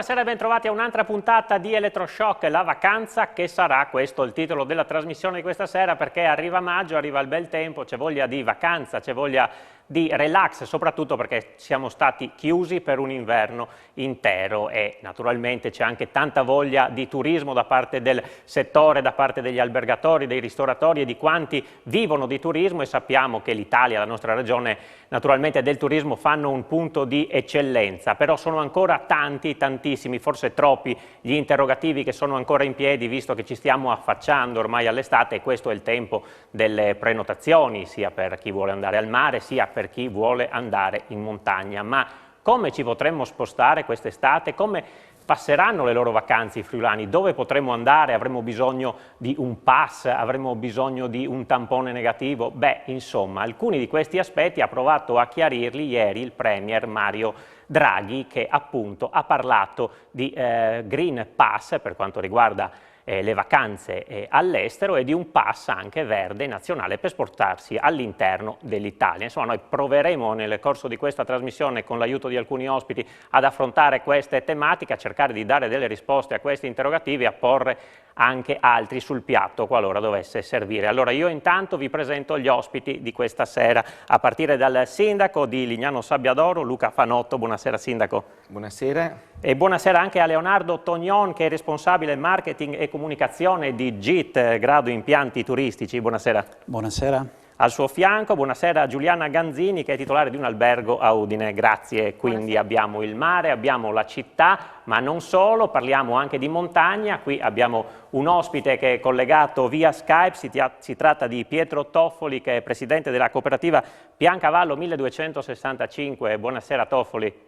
Buonasera e bentrovati a un'altra puntata di Elettroshock, la vacanza che sarà, questo il titolo della trasmissione di questa sera, perché arriva maggio, arriva il bel tempo, c'è voglia di vacanza, c'è voglia di relax, soprattutto perché siamo stati chiusi per un inverno intero e naturalmente c'è anche tanta voglia di turismo da parte del settore, da parte degli albergatori, dei ristoratori e di quanti vivono di turismo, e sappiamo che l'Italia, la nostra regione, naturalmente del turismo fanno un punto di eccellenza, però sono ancora tantissimi, forse troppi gli interrogativi che sono ancora in piedi, visto che ci stiamo affacciando ormai all'estate e questo è il tempo delle prenotazioni, sia per chi vuole andare al mare sia per chi vuole andare in montagna. Ma come ci potremmo spostare quest'estate? Come passeranno le loro vacanze i friulani? Dove potremo andare? Avremo bisogno di un pass? Avremo bisogno di un tampone negativo? Beh, insomma, alcuni di questi aspetti ha provato a chiarirli ieri il Premier Mario Draghi, che appunto ha parlato di Green Pass per quanto riguarda le vacanze all'estero e di un pass anche verde nazionale per spostarsi all'interno dell'Italia. Insomma, noi proveremo nel corso di questa trasmissione, con l'aiuto di alcuni ospiti, ad affrontare queste tematiche, a cercare di dare delle risposte a questi interrogativi e a porre anche altri sul piatto qualora dovesse servire. Allora io intanto vi presento gli ospiti di questa sera, a partire dal sindaco di Lignano Sabbiadoro, Luca Fanotto. Buonasera sindaco. Buonasera. E buonasera anche a Leonardo Tognon, che è responsabile marketing e comunicazione di GIT, Grado Impianti Turistici. Buonasera. Buonasera. Al suo fianco, buonasera a Giuliana Ganzini, che è titolare di un albergo a Udine. Grazie. Quindi abbiamo il mare, abbiamo la città, ma non solo, parliamo anche di montagna. Qui abbiamo un ospite che è collegato via Skype, si tratta di Pietro Toffoli, che è presidente della cooperativa Piancavallo 1265. Buonasera Toffoli.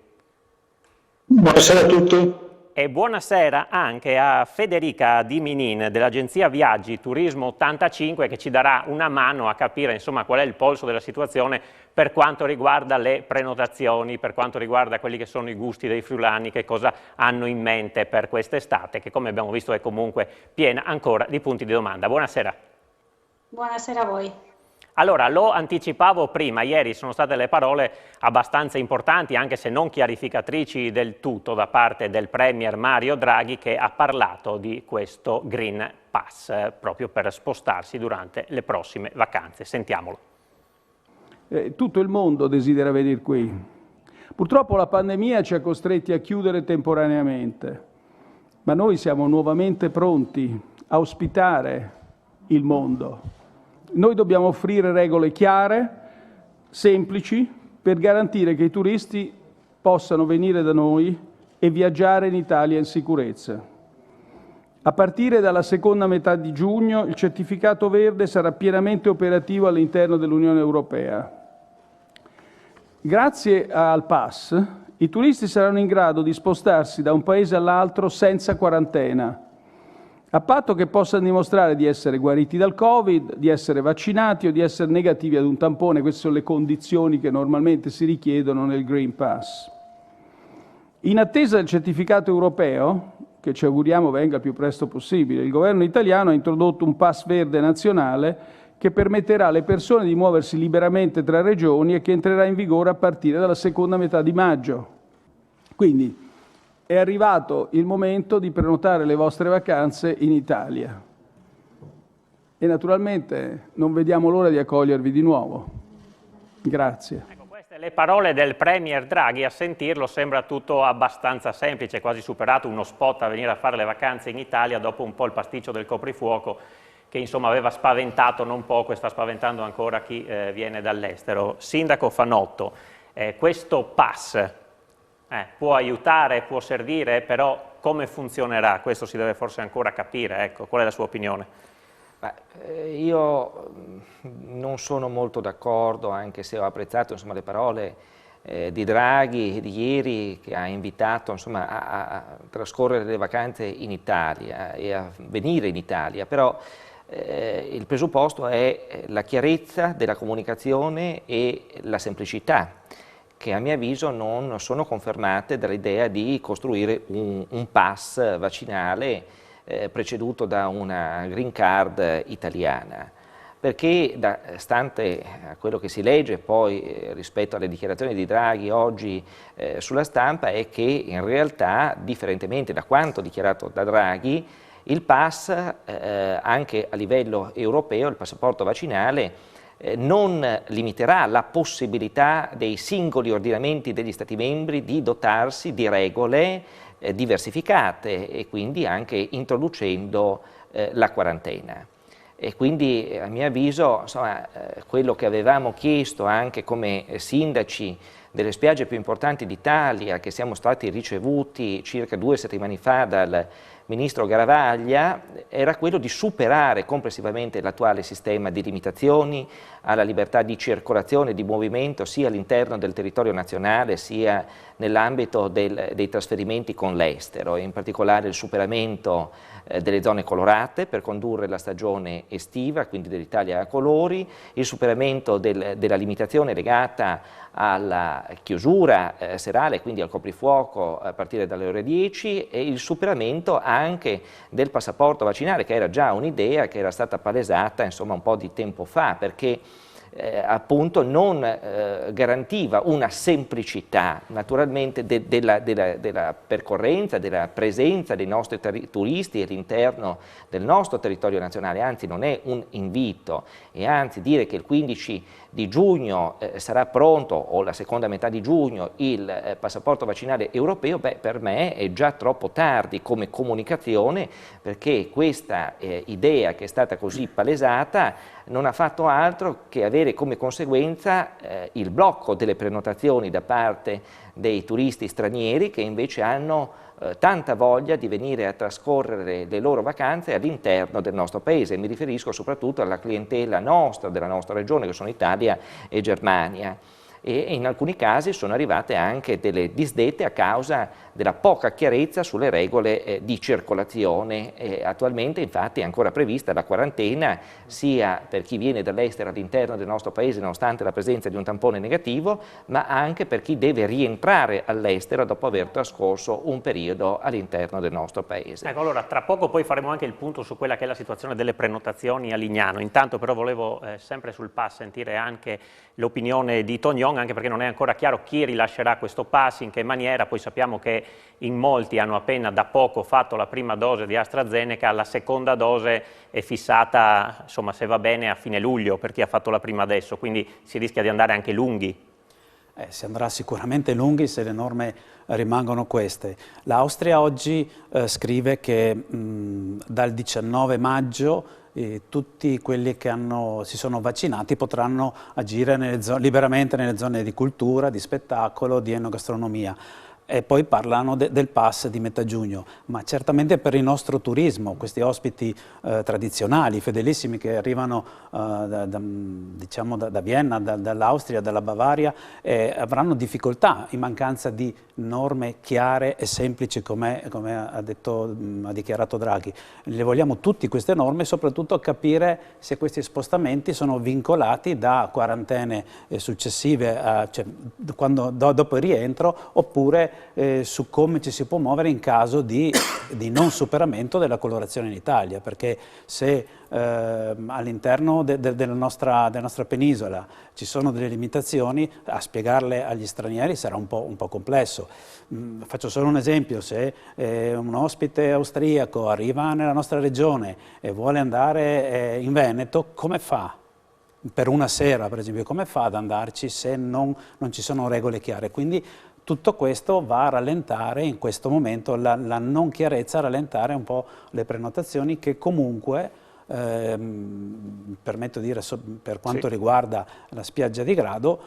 Buonasera a tutti. E buonasera anche a Federica Di Minin dell'agenzia Viaggi Turismo 85, che ci darà una mano a capire insomma qual è il polso della situazione per quanto riguarda le prenotazioni, per quanto riguarda quelli che sono i gusti dei friulani, che cosa hanno in mente per quest'estate, che come abbiamo visto è comunque piena ancora di punti di domanda. Buonasera. Buonasera a voi. Allora, lo anticipavo prima, ieri sono state le parole abbastanza importanti, anche se non chiarificatrici del tutto, da parte del Premier Mario Draghi, che ha parlato di questo Green Pass, proprio per spostarsi durante le prossime vacanze. Sentiamolo. Tutto il mondo desidera venire qui. Purtroppo la pandemia ci ha costretti a chiudere temporaneamente, ma noi siamo nuovamente pronti a ospitare il mondo. Noi dobbiamo offrire regole chiare, semplici, per garantire che i turisti possano venire da noi e viaggiare in Italia in sicurezza. A partire dalla seconda metà di giugno il certificato verde sarà pienamente operativo all'interno dell'Unione Europea. Grazie al pass, i turisti saranno in grado di spostarsi da un paese all'altro senza quarantena, a patto che possano dimostrare di essere guariti dal Covid, di essere vaccinati o di essere negativi ad un tampone. Queste sono le condizioni che normalmente si richiedono nel Green Pass. In attesa del certificato europeo, che ci auguriamo venga il più presto possibile, il governo italiano ha introdotto un pass verde nazionale che permetterà alle persone di muoversi liberamente tra regioni e che entrerà in vigore a partire dalla seconda metà di maggio. Quindi è arrivato il momento di prenotare le vostre vacanze in Italia e naturalmente non vediamo l'ora di accogliervi di nuovo. Grazie. Ecco, queste le parole del Premier Draghi. A sentirlo sembra tutto abbastanza semplice, quasi superato uno spot a venire a fare le vacanze in Italia dopo un po' il pasticcio del coprifuoco che insomma aveva spaventato non poco e sta spaventando ancora chi viene dall'estero. Sindaco Fanotto, questo pass può aiutare, può servire, però come funzionerà? Questo si deve forse ancora capire, ecco, qual è la sua opinione? Io non sono molto d'accordo, anche se ho apprezzato insomma, le parole di Draghi di ieri, che ha invitato insomma, a trascorrere le vacanze in Italia e a venire in Italia, però il presupposto è la chiarezza della comunicazione e la semplicità, che a mio avviso non sono confermate dall'idea di costruire un pass vaccinale preceduto da una green card italiana. perché stante a quello che si legge poi rispetto alle dichiarazioni di Draghi oggi sulla stampa è che in realtà, differentemente da quanto dichiarato da Draghi, il pass anche a livello europeo, il passaporto vaccinale, non limiterà la possibilità dei singoli ordinamenti degli Stati membri di dotarsi di regole diversificate e quindi anche introducendo la quarantena. E quindi a mio avviso insomma, quello che avevamo chiesto anche come sindaci delle spiagge più importanti d'Italia, che siamo stati ricevuti circa 2 settimane fa dal ministro Garavaglia, era quello di superare complessivamente l'attuale sistema di limitazioni alla libertà di circolazione e di movimento sia all'interno del territorio nazionale sia nell'ambito dei trasferimenti con l'estero, in particolare il superamento delle zone colorate per condurre la stagione estiva, quindi dell'Italia a colori, il superamento della limitazione legata alla chiusura serale, quindi al coprifuoco a partire dalle ore 10 e il superamento anche del passaporto vaccinale, che era già un'idea che era stata palesata insomma un po' di tempo fa, perché appunto non garantiva una semplicità naturalmente della percorrenza, della presenza dei nostri turisti all'interno del nostro territorio nazionale, anzi non è un invito e anzi dire che il 15 di giugno sarà pronto o la seconda metà di giugno il passaporto vaccinale europeo, beh, per me è già troppo tardi come comunicazione, perché questa idea che è stata così palesata non ha fatto altro che avere come conseguenza il blocco delle prenotazioni da parte dei turisti stranieri che invece hanno tanta voglia di venire a trascorrere le loro vacanze all'interno del nostro paese. Mi riferisco soprattutto alla clientela nostra, della nostra regione, che sono Italia e Germania. E in alcuni casi sono arrivate anche delle disdette a causa della poca chiarezza sulle regole di circolazione. Attualmente infatti è ancora prevista la quarantena sia per chi viene dall'estero all'interno del nostro paese nonostante la presenza di un tampone negativo, ma anche per chi deve rientrare all'estero dopo aver trascorso un periodo all'interno del nostro paese. Ecco, allora tra poco poi faremo anche il punto su quella che è la situazione delle prenotazioni a Lignano. Intanto però volevo sempre sul pass sentire anche l'opinione di Tognon, anche perché non è ancora chiaro chi rilascerà questo pass, in che maniera. Poi sappiamo che in molti hanno appena da poco fatto la prima dose di AstraZeneca, la seconda dose è fissata, insomma, se va bene, a fine luglio per chi ha fatto la prima adesso, quindi si rischia di andare anche lunghi. Si andrà sicuramente lunghi se le norme rimangono queste. L'Austria oggi scrive che dal 19 maggio tutti quelli che si sono vaccinati potranno agire liberamente nelle zone di cultura, di spettacolo, di enogastronomia. E poi parlano del pass di metà giugno, ma certamente per il nostro turismo, questi ospiti tradizionali, fedelissimi che arrivano diciamo da Vienna, dall'Austria, dalla Bavaria, avranno difficoltà in mancanza di norme chiare e semplici come ha dichiarato Draghi. Le vogliamo tutte queste norme, soprattutto capire se questi spostamenti sono vincolati da quarantene successive, cioè dopo il rientro, oppure su come ci si può muovere in caso di non superamento della colorazione in Italia, perché se all'interno della nostra penisola ci sono delle limitazioni, a spiegarle agli stranieri sarà un po' complesso. Faccio solo un esempio: se un ospite austriaco arriva nella nostra regione e vuole andare in Veneto, come fa? Per una sera, per esempio, come fa ad andarci se non ci sono regole chiare? Quindi tutto questo va a rallentare in questo momento, la non chiarezza, a rallentare un po' le prenotazioni che comunque, permetto di dire, per quanto riguarda la spiaggia di Grado,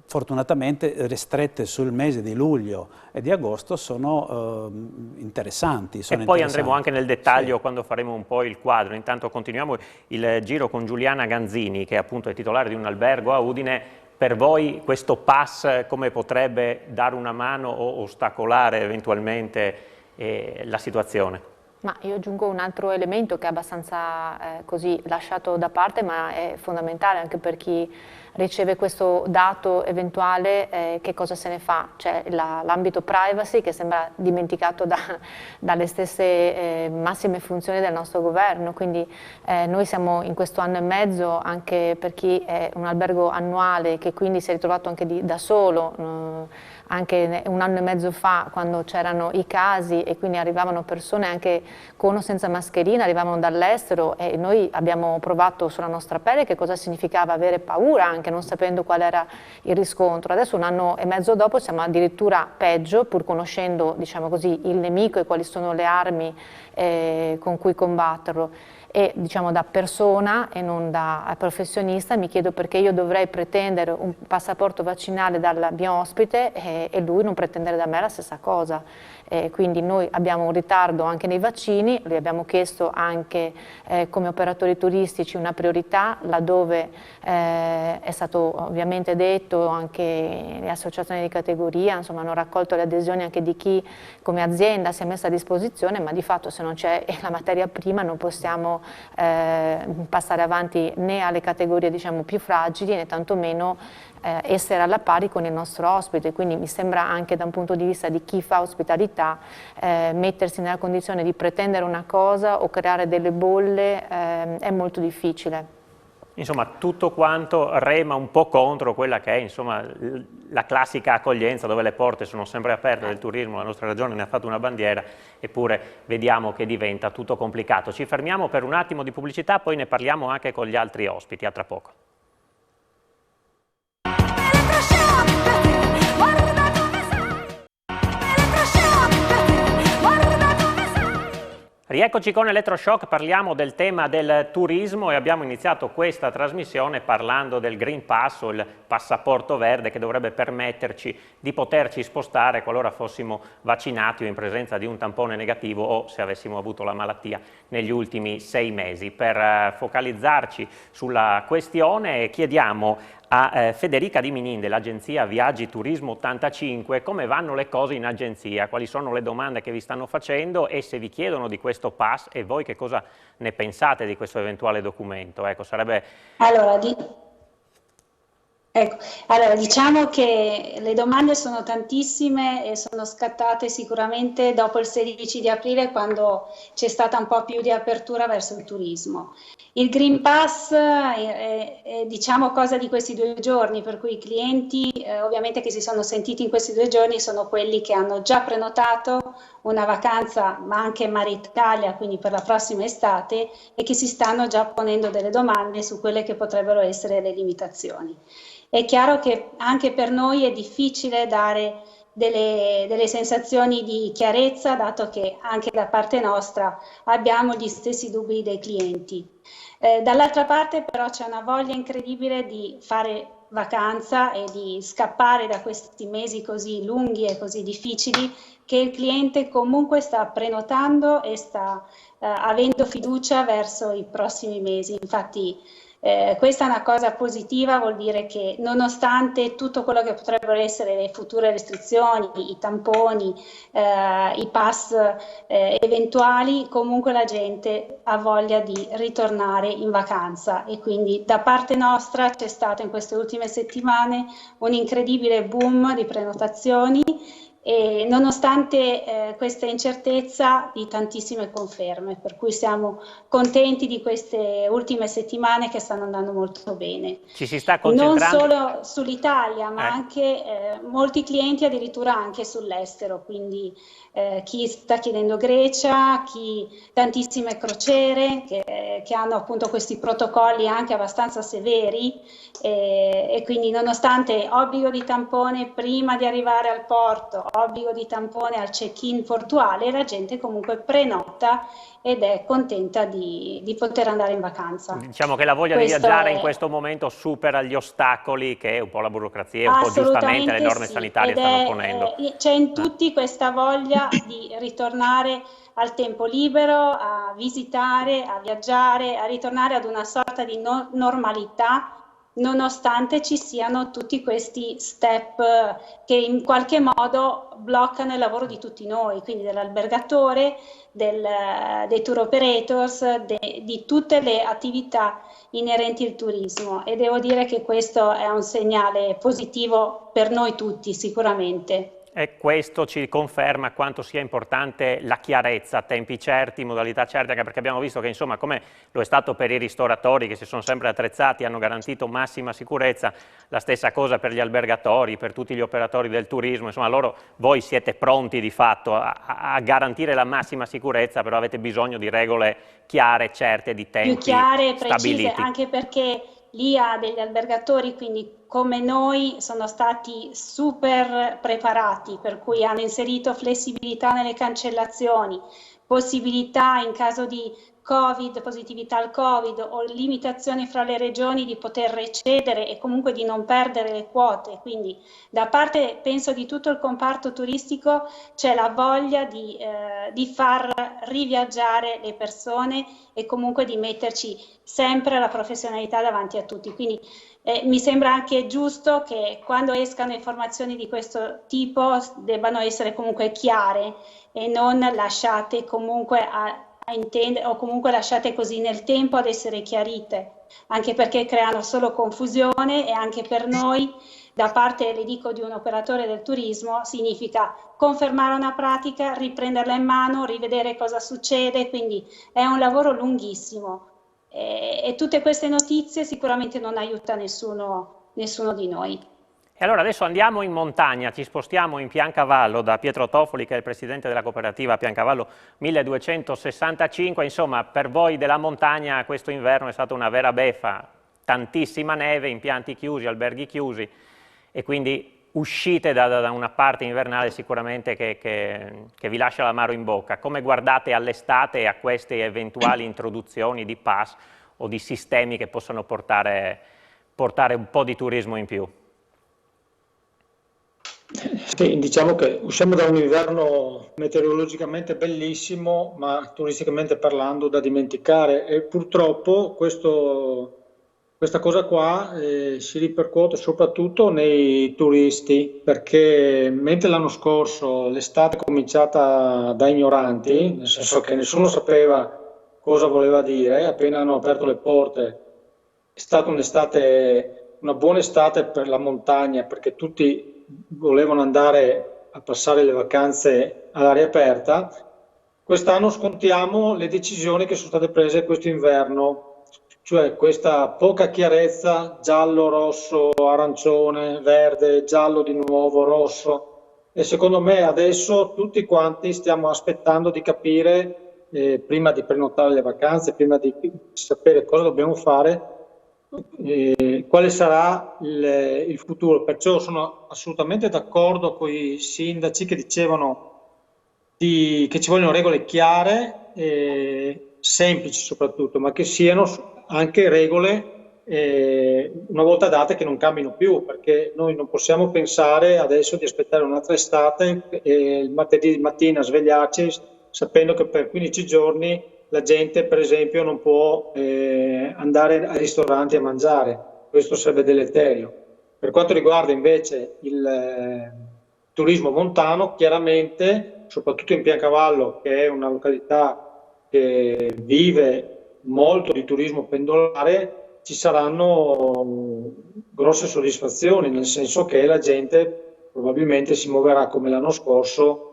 fortunatamente ristrette sul mese di luglio e di agosto sono interessanti. E poi andremo anche nel dettaglio quando faremo un po' il quadro. Intanto continuiamo il giro con Giuliana Ganzini, che appunto è titolare di un albergo a Udine. Per voi questo pass come potrebbe dare una mano o ostacolare eventualmente la situazione? Ma io aggiungo un altro elemento che è abbastanza così lasciato da parte, ma è fondamentale anche per chi riceve questo dato eventuale, che cosa se ne fa, cioè l'ambito privacy che sembra dimenticato dalle stesse massime funzioni del nostro governo, quindi noi siamo in questo anno e mezzo, anche per chi è un albergo annuale che quindi si è ritrovato anche da solo, anche un anno e mezzo fa quando c'erano i casi e quindi arrivavano persone anche con o senza mascherina, arrivavano dall'estero e noi abbiamo provato sulla nostra pelle che cosa significava avere paura anche non sapendo qual era il riscontro. Adesso un anno e mezzo dopo siamo addirittura peggio, pur conoscendo, diciamo così, il nemico e quali sono le armi con cui combatterlo. E diciamo da persona e non da professionista mi chiedo perché io dovrei pretendere un passaporto vaccinale dal mio ospite e lui non pretendere da me la stessa cosa. Quindi noi abbiamo un ritardo anche nei vaccini, gli abbiamo chiesto anche come operatori turistici una priorità laddove è stato ovviamente detto, anche le associazioni di categoria insomma, hanno raccolto le adesioni anche di chi come azienda si è messa a disposizione, ma di fatto se non c'è la materia prima non possiamo passare avanti né alle categorie diciamo, più fragili né tantomeno essere alla pari con il nostro ospite, quindi mi sembra anche da un punto di vista di chi fa ospitalità mettersi nella condizione di pretendere una cosa o creare delle bolle è molto difficile. Insomma, tutto quanto rema un po' contro quella che è insomma, la classica accoglienza dove le porte sono sempre aperte del turismo, la nostra regione ne ha fatto una bandiera, eppure vediamo che diventa tutto complicato. Ci fermiamo per un attimo di pubblicità, poi ne parliamo anche con gli altri ospiti, a tra poco. Rieccoci con Elettroshock, parliamo del tema del turismo e abbiamo iniziato questa trasmissione parlando del Green Pass o il passaporto verde che dovrebbe permetterci di poterci spostare qualora fossimo vaccinati o in presenza di un tampone negativo o se avessimo avuto la malattia negli ultimi 6 mesi. Per focalizzarci sulla questione chiediamo a Federica Di Minin dell'agenzia Viaggi Turismo 85 come vanno le cose in agenzia, quali sono le domande che vi stanno facendo e se vi chiedono di questo pass e voi che cosa ne pensate di questo eventuale documento. Ecco, sarebbe... Allora, diciamo che le domande sono tantissime e sono scattate sicuramente dopo il 16 di aprile quando c'è stata un po' più di apertura verso il turismo. Il Green Pass è diciamo cosa di questi 2 giorni, per cui i clienti ovviamente che si sono sentiti in questi 2 giorni sono quelli che hanno già prenotato una vacanza ma anche Mare Italia, quindi per la prossima estate, e che si stanno già ponendo delle domande su quelle che potrebbero essere le limitazioni. È chiaro che anche per noi è difficile dare delle sensazioni di chiarezza, dato che anche da parte nostra abbiamo gli stessi dubbi dei clienti. Dall'altra parte però c'è una voglia incredibile di fare vacanza e di scappare da questi mesi così lunghi e così difficili che il cliente comunque sta prenotando e sta avendo fiducia verso i prossimi mesi. Infatti questa è una cosa positiva, vuol dire che nonostante tutto quello che potrebbero essere le future restrizioni, i tamponi, i pass eventuali, comunque la gente ha voglia di ritornare in vacanza e quindi da parte nostra c'è stato in queste ultime settimane un incredibile boom di prenotazioni e nonostante questa incertezza di tantissime conferme, per cui siamo contenti di queste ultime settimane che stanno andando molto bene. Ci si sta concentrando... Non solo sull'Italia, ma anche molti clienti addirittura anche sull'estero, quindi chi sta chiedendo Grecia, tantissime crociere che hanno appunto questi protocolli anche abbastanza severi e quindi nonostante obbligo di tampone prima di arrivare al porto, obbligo di tampone al check-in portuale, la gente comunque prenota ed è contenta di poter andare in vacanza. Diciamo che la voglia di viaggiare in questo momento supera gli ostacoli che un po' la burocrazia e un po' giustamente le norme sanitarie stanno ponendo. C'è in tutti questa voglia di ritornare al tempo libero, a visitare, a viaggiare, a ritornare ad una sorta di normalità nonostante ci siano tutti questi step che in qualche modo bloccano il lavoro di tutti noi, quindi dell'albergatore, dei tour operators, di tutte le attività inerenti al turismo, e devo dire che questo è un segnale positivo per noi tutti sicuramente. E questo ci conferma quanto sia importante la chiarezza, tempi certi, modalità certe, anche perché abbiamo visto che, insomma, come lo è stato per i ristoratori che si sono sempre attrezzati, hanno garantito massima sicurezza, la stessa cosa per gli albergatori, per tutti gli operatori del turismo, insomma, voi siete pronti di fatto a garantire la massima sicurezza, però avete bisogno di regole chiare, certe, di tempi più chiare e precise, stabiliti. Anche perché l'IA degli albergatori, quindi come noi, sono stati super preparati, per cui hanno inserito flessibilità nelle cancellazioni, possibilità in caso di Covid, positività al Covid o limitazioni fra le regioni di poter recedere e comunque di non perdere le quote. Quindi da parte, penso, di tutto il comparto turistico c'è la voglia di far riviaggiare le persone e comunque di metterci sempre la professionalità davanti a tutti. Quindi mi sembra anche giusto che quando escano informazioni di questo tipo debbano essere comunque chiare e non lasciate comunque a intendere, o comunque lasciate così nel tempo ad essere chiarite, anche perché creano solo confusione, e anche per noi, da parte, le dico, di un operatore del turismo, significa confermare una pratica, riprenderla in mano, rivedere cosa succede, quindi è un lavoro lunghissimo. E tutte queste notizie sicuramente non aiuta nessuno di noi. E allora adesso andiamo in montagna, ci spostiamo in Piancavallo da Pietro Toffoli, che è il presidente della cooperativa Piancavallo 1265. Insomma, per voi della montagna questo inverno è stata una vera beffa, tantissima neve, impianti chiusi, alberghi chiusi, e quindi uscite da una parte invernale sicuramente che vi lascia l'amaro in bocca. Come guardate all'estate e a queste eventuali introduzioni di pass o di sistemi che possono portare un po' di turismo in più? Sì, diciamo che usciamo da un inverno meteorologicamente bellissimo, ma turisticamente parlando da dimenticare, e purtroppo questa cosa qua si ripercuote soprattutto nei turisti, perché mentre l'anno scorso l'estate è cominciata da ignoranti, nel senso che nessuno sapeva cosa voleva dire, appena hanno aperto le porte è stata una buona estate per la montagna, perché tutti volevano andare a passare le vacanze all'aria aperta. Quest'anno scontiamo le decisioni che sono state prese questo inverno, cioè questa poca chiarezza, giallo, rosso, arancione, verde, giallo di nuovo, rosso, e secondo me adesso tutti quanti stiamo aspettando di capire, prima di prenotare le vacanze, prima di sapere cosa dobbiamo fare, quale sarà il futuro. Perciò sono assolutamente d'accordo con i sindaci che dicevano che ci vogliono regole chiare, semplici soprattutto, ma che siano anche regole una volta date, che non cambino più, perché noi non possiamo pensare adesso di aspettare un'altra estate e il martedì mattina svegliarci sapendo che per 15 giorni la gente, per esempio, non può andare ai ristoranti a mangiare. Questo sarebbe deleterio. Per quanto riguarda invece il turismo montano, chiaramente, soprattutto in Piancavallo, che è una località che vive molto di turismo pendolare, ci saranno grosse soddisfazioni, nel senso che la gente probabilmente si muoverà come l'anno scorso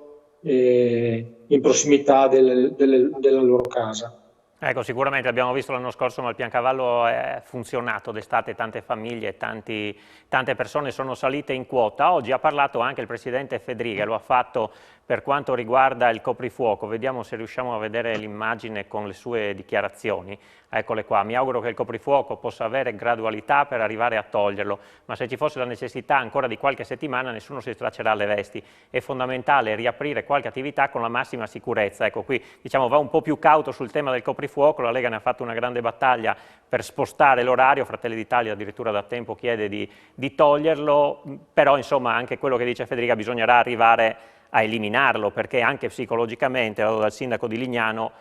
in prossimità della loro casa. Ecco, sicuramente abbiamo visto l'anno scorso, ma il Piancavallo è funzionato d'estate, tante famiglie, tante persone sono salite in quota. Oggi ha parlato anche il presidente Fedriga, lo ha fatto per quanto riguarda il coprifuoco. Vediamo se riusciamo a vedere l'immagine con le sue dichiarazioni. Eccole qua. Mi auguro che il coprifuoco possa avere gradualità per arrivare a toglierlo, ma se ci fosse la necessità ancora di qualche settimana nessuno si straccerà le vesti. È fondamentale riaprire qualche attività con la massima sicurezza. Ecco, qui diciamo va un po' più cauto sul tema del coprifuoco. La Lega ne ha fatto una grande battaglia per spostare l'orario, Fratelli d'Italia addirittura da tempo chiede di toglierlo, però insomma anche quello che dice Federica bisognerà arrivare a eliminarlo, perché anche psicologicamente, dal sindaco di Lignano,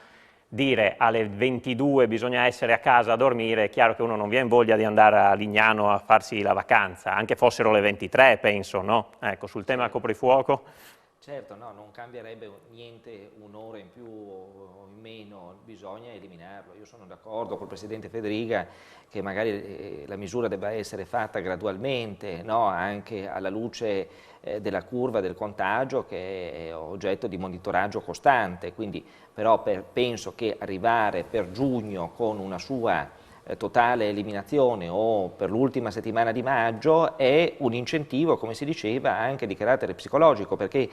dire alle 22 bisogna essere a casa a dormire, è chiaro che uno non viene in voglia di andare a Lignano a farsi la vacanza, anche fossero le 23 penso, no? Ecco, sul tema coprifuoco. Certo, no, non cambierebbe niente un'ora in più o in meno, bisogna eliminarlo. Io sono d'accordo col Presidente Federica che magari la misura debba essere fatta gradualmente, no? Anche alla luce della curva del contagio che è oggetto di monitoraggio costante, quindi però penso che arrivare per giugno con una sua totale eliminazione o per l'ultima settimana di maggio è un incentivo, come si diceva, anche di carattere psicologico, perché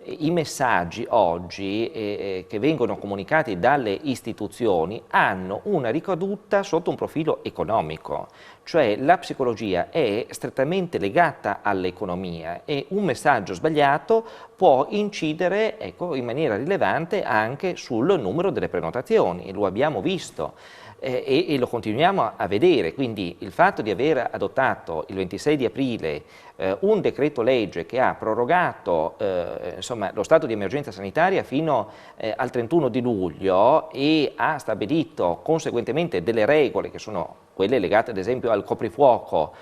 i messaggi oggi che vengono comunicati dalle istituzioni hanno una ricaduta sotto un profilo economico, cioè la psicologia è strettamente legata all'economia e un messaggio sbagliato può incidere, ecco, in maniera rilevante anche sul numero delle prenotazioni, lo abbiamo visto. E lo continuiamo a vedere, quindi il fatto di aver adottato il 26 di aprile un decreto legge che ha prorogato insomma, lo stato di emergenza sanitaria fino al 31 di luglio e ha stabilito conseguentemente delle regole che sono quelle legate ad esempio al coprifuoco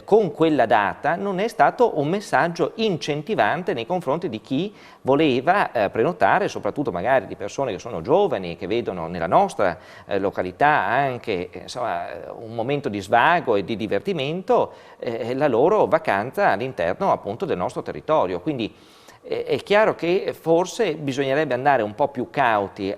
con quella data, non è stato un messaggio incentivante nei confronti di chi voleva prenotare, soprattutto magari di persone che sono giovani, che vedono nella nostra località anche insomma, un momento di svago e di divertimento, la loro vacanza all'interno appunto del nostro territorio. Quindi è chiaro che forse bisognerebbe andare un po' più cauti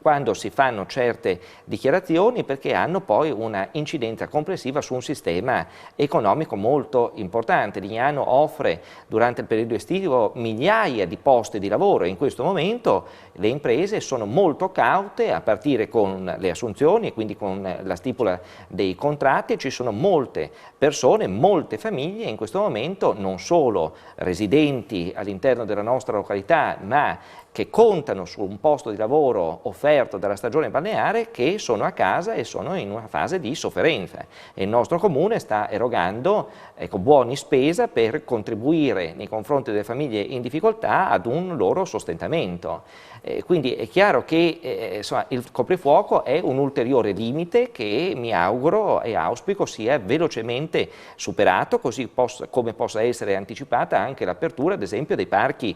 quando si fanno certe dichiarazioni, perché hanno poi una incidenza complessiva su un sistema economico molto importante. Lignano offre durante il periodo estivo migliaia di posti di lavoro e in questo momento le imprese sono molto caute a partire con le assunzioni e quindi con la stipula dei contratti. Ci sono molte persone, molte famiglie in questo momento, non solo residenti all'interno della nostra località, ma che contano su un posto di lavoro offerto dalla stagione balneare, che sono a casa e sono in una fase di sofferenza. E il nostro comune sta erogando buoni spesa per contribuire nei confronti delle famiglie in difficoltà ad un loro sostentamento. Quindi è chiaro che insomma, il coprifuoco è un ulteriore limite che mi auguro e auspico sia velocemente superato, così come possa essere anticipata anche l'apertura ad esempio dei parchi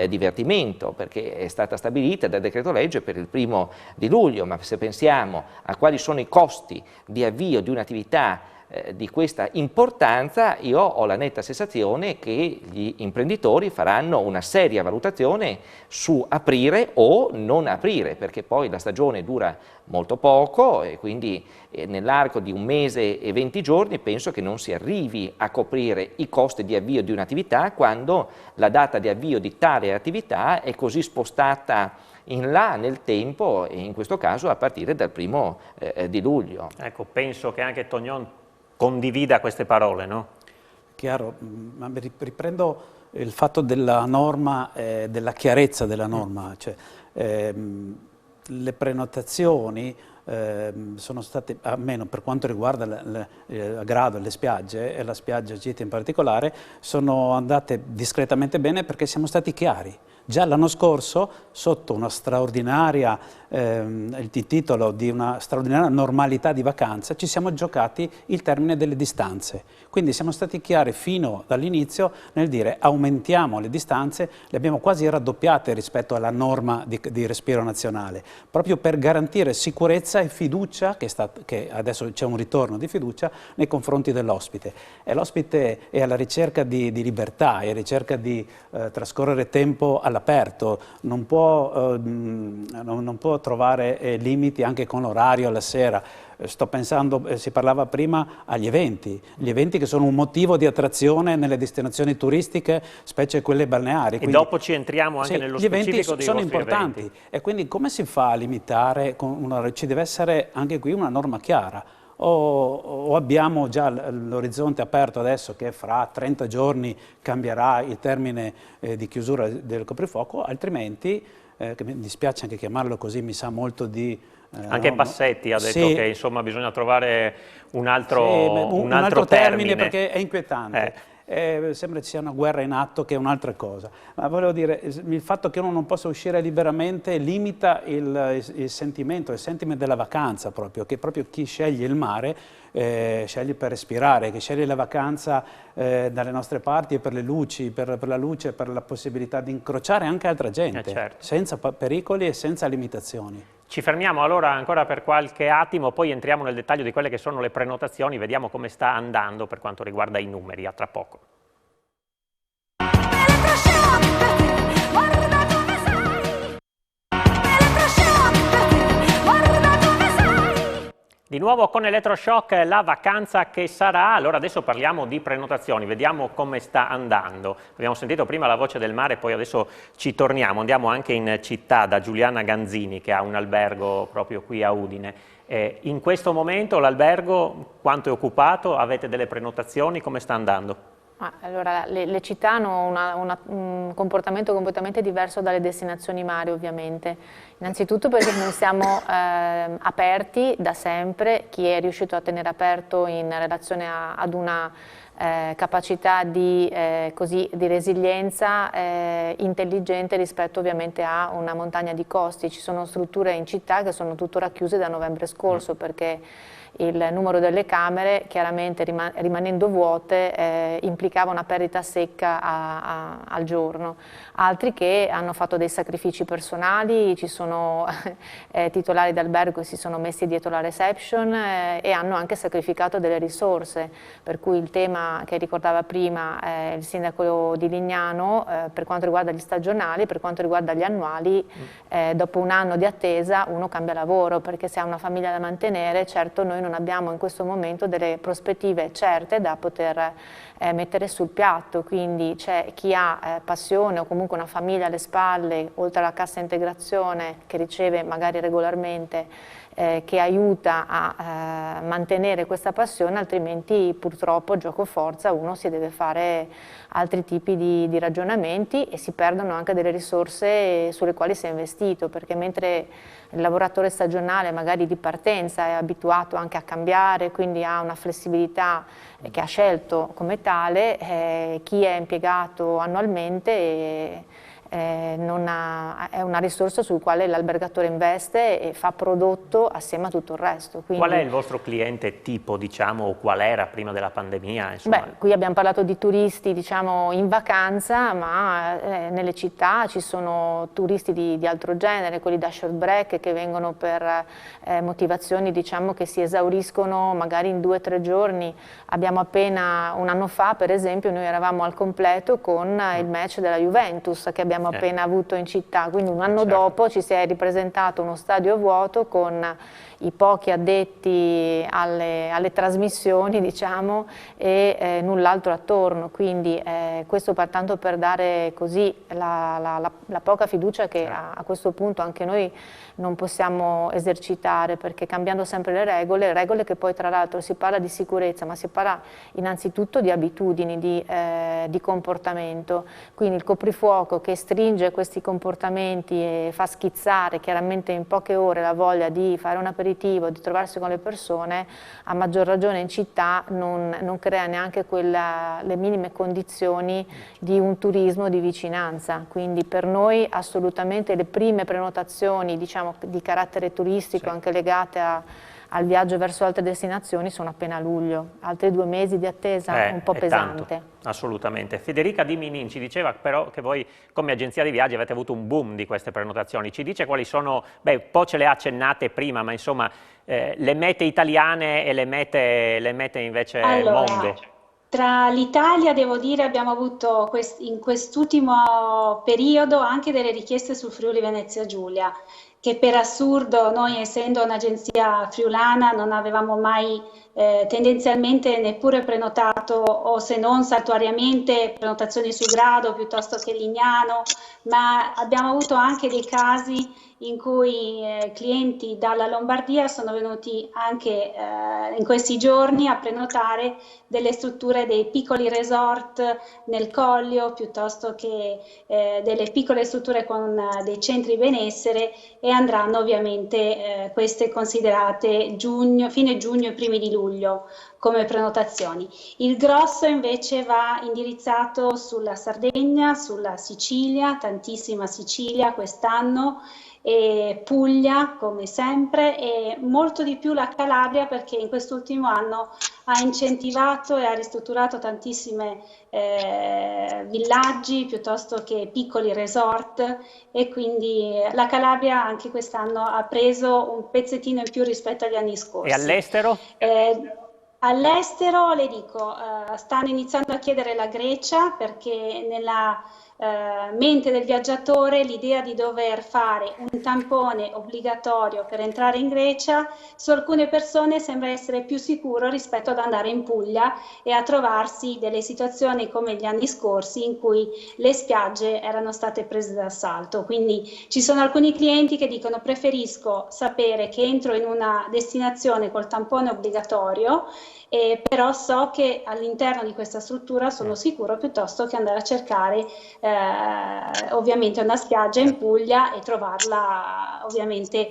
divertimento, perché è stata stabilita dal decreto legge per il 1° di luglio, ma se pensiamo a quali sono i costi di avvio di un'attività di questa importanza, io ho la netta sensazione che gli imprenditori faranno una seria valutazione su aprire o non aprire, perché poi la stagione dura molto poco e quindi nell'arco di 1 mese e 20 giorni penso che non si arrivi a coprire i costi di avvio di un'attività quando la data di avvio di tale attività è così spostata in là nel tempo e in questo caso a partire dal 1° di luglio. Ecco, penso che anche Tognon condivida queste parole, no? Chiaro, ma riprendo il fatto della norma, della chiarezza della norma, cioè, le prenotazioni sono state, almeno per quanto riguarda a Grado e le spiagge, e la spiaggia Gite in particolare, sono andate discretamente bene perché siamo stati chiari. Già l'anno scorso, sotto una straordinaria, il titolo di una straordinaria normalità di vacanza, ci siamo giocati il termine delle distanze. Quindi siamo stati chiari fino dall'inizio nel dire aumentiamo le distanze, le abbiamo quasi raddoppiate rispetto alla norma di respiro nazionale, proprio per garantire sicurezza e fiducia, che adesso c'è un ritorno di fiducia nei confronti dell'ospite. E l'ospite è alla ricerca di libertà, è alla ricerca di trascorrere tempo all'aperto, non può trovare limiti anche con l'orario alla sera. Sto pensando, si parlava prima, agli eventi, gli eventi che sono un motivo di attrazione nelle destinazioni turistiche, specie quelle balneari. E quindi, dopo ci entriamo anche nello specifico dei vostri eventi. Gli eventi sono importanti e quindi come si fa a limitare? Ci deve essere anche qui una norma chiara. O abbiamo già l'orizzonte aperto adesso che fra 30 giorni cambierà il termine di chiusura del coprifuoco, altrimenti, che mi dispiace anche chiamarlo così, mi sa molto di... anche Bassetti ha detto sì, che insomma bisogna trovare un altro termine perché è inquietante. sembra ci sia una guerra in atto che è un'altra cosa. Ma volevo dire, il fatto che uno non possa uscire liberamente limita il sentimento della vacanza proprio, che proprio chi sceglie il mare sceglie per respirare, che sceglie la vacanza dalle nostre parti e per le luci, per la luce, per la possibilità di incrociare anche altra gente, certo. senza pericoli e senza limitazioni. Ci fermiamo allora ancora per qualche attimo, poi entriamo nel dettaglio di quelle che sono le prenotazioni, vediamo come sta andando per quanto riguarda i numeri, a tra poco. Di nuovo con Elettroshock la vacanza che sarà, allora adesso parliamo di prenotazioni, vediamo come sta andando. Abbiamo sentito prima la voce del mare, poi adesso ci torniamo, andiamo anche in città da Giuliana Ganzini che ha un albergo proprio qui a Udine. In questo momento l'albergo quanto è occupato? Avete delle prenotazioni? Come sta andando? Allora, le città hanno un comportamento completamente diverso dalle destinazioni mare, ovviamente. Innanzitutto perché noi siamo aperti da sempre, chi è riuscito a tenere aperto in relazione ad una capacità di resilienza intelligente rispetto ovviamente a una montagna di costi. Ci sono strutture in città che sono tuttora chiuse da novembre scorso perché il numero delle camere, chiaramente rimanendo vuote, implicava una perdita secca al giorno. Altri che hanno fatto dei sacrifici personali, ci sono titolari d'albergo che si sono messi dietro la reception e hanno anche sacrificato delle risorse, per cui il tema che ricordava prima il sindaco di Lignano, per quanto riguarda gli stagionali, per quanto riguarda gli annuali, dopo un anno di attesa uno cambia lavoro, perché se ha una famiglia da mantenere, certo noi non abbiamo in questo momento delle prospettive certe da poter mettere sul piatto, quindi c'è chi ha passione o comunque una famiglia alle spalle, oltre alla cassa integrazione che riceve magari regolarmente, che aiuta a mantenere questa passione, altrimenti purtroppo gioco forza uno si deve fare altri tipi di ragionamenti e si perdono anche delle risorse sulle quali si è investito, perché mentre il lavoratore stagionale magari di partenza è abituato anche a cambiare, quindi ha una flessibilità che ha scelto come tale, chi è impiegato annualmente è una risorsa sul quale l'albergatore investe e fa prodotto assieme a tutto il resto. Quindi, qual è il vostro cliente tipo, diciamo, o qual era prima della pandemia? Insomma? Beh, qui abbiamo parlato di turisti, diciamo, in vacanza, ma nelle città ci sono turisti di altro genere, quelli da short break che vengono per motivazioni, diciamo, che si esauriscono magari in 2 o 3 giorni. Abbiamo appena, un anno fa, per esempio, noi eravamo al completo con il match della Juventus che abbiamo appena avuto in città, quindi un anno dopo ci si è ripresentato uno stadio vuoto con i pochi addetti alle trasmissioni, diciamo, e null'altro attorno, quindi questo tanto per dare così la poca fiducia che a questo punto anche noi non possiamo esercitare, perché cambiando sempre le regole che poi tra l'altro si parla di sicurezza, ma si parla innanzitutto di abitudini, di comportamento, quindi il coprifuoco che stringe questi comportamenti e fa schizzare chiaramente in poche ore la voglia di fare un aperitivo, di trovarsi con le persone, a maggior ragione in città non crea neanche le minime condizioni di un turismo di vicinanza, quindi per noi assolutamente le prime prenotazioni, diciamo, di carattere turistico, anche legate al viaggio verso altre destinazioni, sono appena a luglio. Altri 2 mesi di attesa un po' pesante. Tanto, assolutamente. Federica Di Minin ci diceva però che voi come agenzia di viaggi avete avuto un boom di queste prenotazioni. Ci dice quali sono, un po' ce le ha accennate prima, ma insomma le mete italiane e le mete invece mondo. Tra l'Italia, devo dire, abbiamo avuto in quest'ultimo periodo anche delle richieste sul Friuli Venezia Giulia, che per assurdo noi, essendo un'agenzia friulana, non avevamo mai tendenzialmente neppure prenotato, o se non saltuariamente, prenotazioni su Grado piuttosto che Lignano, ma abbiamo avuto anche dei casi in cui clienti dalla Lombardia sono venuti anche in questi giorni a prenotare delle strutture, dei piccoli resort nel Collio, piuttosto che delle piccole strutture con dei centri benessere, e andranno ovviamente queste considerate fine giugno e primi di luglio come prenotazioni. Il grosso invece va indirizzato sulla Sardegna, sulla Sicilia, tantissima Sicilia quest'anno, e Puglia come sempre, e molto di più la Calabria, perché in quest'ultimo anno ha incentivato e ha ristrutturato tantissime villaggi piuttosto che piccoli resort, e quindi la Calabria anche quest'anno ha preso un pezzettino in più rispetto agli anni scorsi. E all'estero? All'estero, le dico, stanno iniziando a chiedere la Grecia, perché nella mente del viaggiatore l'idea di dover fare un tampone obbligatorio per entrare in Grecia su alcune persone sembra essere più sicuro rispetto ad andare in Puglia e a trovarsi delle situazioni come gli anni scorsi in cui le spiagge erano state prese d'assalto. Quindi ci sono alcuni clienti che dicono: preferisco sapere che entro in una destinazione col tampone obbligatorio, però so che all'interno di questa struttura sono sicuro, piuttosto che andare a cercare ovviamente una spiaggia in Puglia e trovarla ovviamente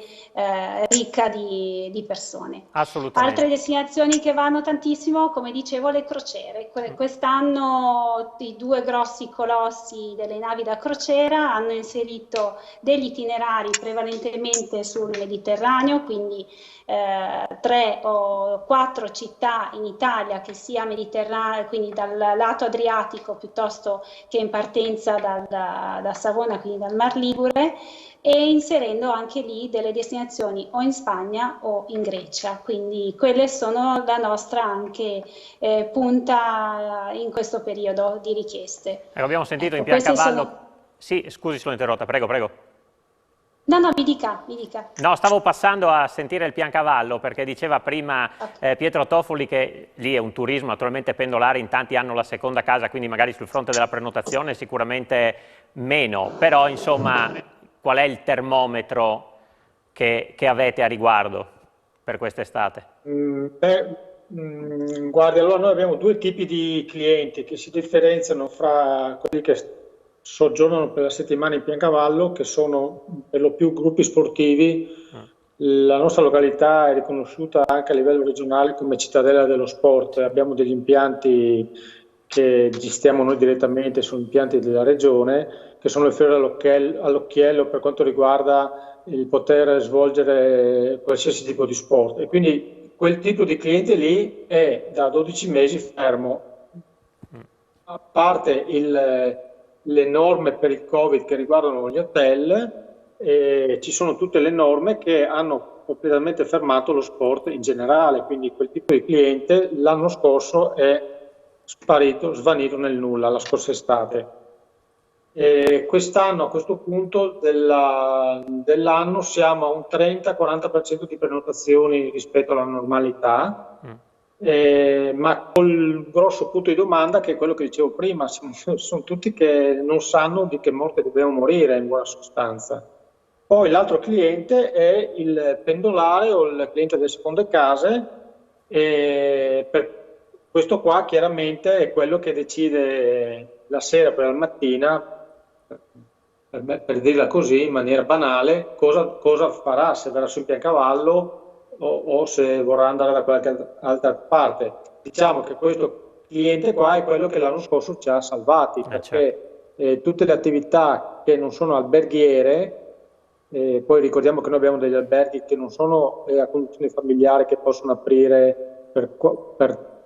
ricca di persone. Assolutamente. Altre destinazioni che vanno tantissimo, come dicevo, le crociere. Quest'anno i due grossi colossi delle navi da crociera hanno inserito degli itinerari prevalentemente sul Mediterraneo, quindi 3 o 4 città in Italia, che sia Mediterraneo, quindi dal lato Adriatico piuttosto che in partenza da Savona, quindi dal Mar Ligure, e inserendo anche lì delle destinazioni o in Spagna o in Grecia. Quindi quelle sono la nostra anche punta in questo periodo di richieste. Abbiamo sentito Ecco, in Piancavallo... sono... Sì, scusi se l'ho interrotta, prego, prego. No, mi dica. No, stavo passando a sentire il Piancavallo, perché diceva prima Pietro Toffoli che lì è un turismo naturalmente pendolare, in tanti hanno la seconda casa, quindi magari sul fronte della prenotazione sicuramente meno, però insomma qual è il termometro che avete a riguardo per quest'estate? Guardi, allora noi abbiamo due tipi di clienti che si differenziano fra quelli che soggiornano per la settimana in Piancavallo, che sono per lo più gruppi sportivi. La nostra località è riconosciuta anche a livello regionale come cittadella dello sport. Abbiamo degli impianti che gestiamo noi direttamente, sono impianti della regione, che sono il fiore all'occhiello per quanto riguarda il poter svolgere qualsiasi tipo di sport. E quindi quel tipo di cliente lì è da 12 mesi fermo. A parte le norme per il Covid che riguardano gli hotel, ci sono tutte le norme che hanno completamente fermato lo sport in generale, quindi quel tipo di cliente l'anno scorso è svanito nel nulla, la scorsa estate. Quest'anno, a questo punto dell'anno, siamo a un 30-40% di prenotazioni rispetto alla normalità. Ma col grosso punto di domanda, che è quello che dicevo prima, sono tutti che non sanno di che morte dobbiamo morire, in buona sostanza. Poi l'altro cliente è il pendolare o il cliente delle seconde case, per questo qua chiaramente è quello che decide la sera per la mattina, per dirla così in maniera banale, cosa farà, se verrà su in Piancavallo o se vorrà andare da qualche altra parte. Diciamo che questo cliente qua è quello che l'anno scorso ci ha salvati, perché tutte le attività che non sono alberghiere, poi ricordiamo che noi abbiamo degli alberghi che non sono a condizione familiare, che possono aprire per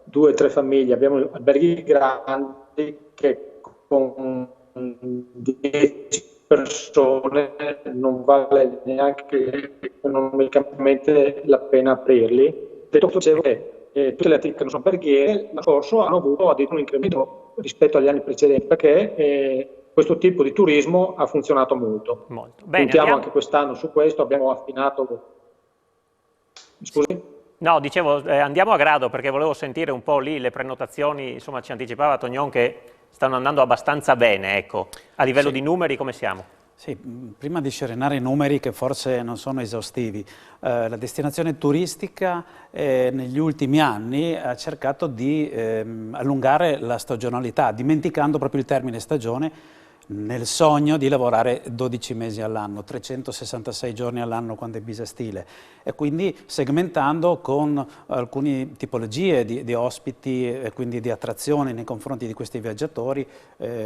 2 o 3 famiglie, abbiamo alberghi grandi che con 10 persone non vale neanche economicamente la pena aprirli. Detto questo, dicevo che tutte le attività che non sono alberghiere l'anno scorso hanno avuto addirittura un incremento rispetto agli anni precedenti, perché questo tipo di turismo ha funzionato molto. Bene, puntiamo anche quest'anno su questo, abbiamo affinato... Scusi? No, dicevo, andiamo a grado, perché volevo sentire un po' lì le prenotazioni, insomma ci anticipava Tognon che stanno andando abbastanza bene, ecco. A livello di numeri come siamo? Sì, prima di scerenare i numeri che forse non sono esaustivi, la destinazione turistica negli ultimi anni ha cercato di allungare la stagionalità, dimenticando proprio il termine stagione, nel sogno di lavorare 12 mesi all'anno, 366 giorni all'anno quando è bisestile, e quindi segmentando con alcune tipologie di ospiti e quindi di attrazioni nei confronti di questi viaggiatori,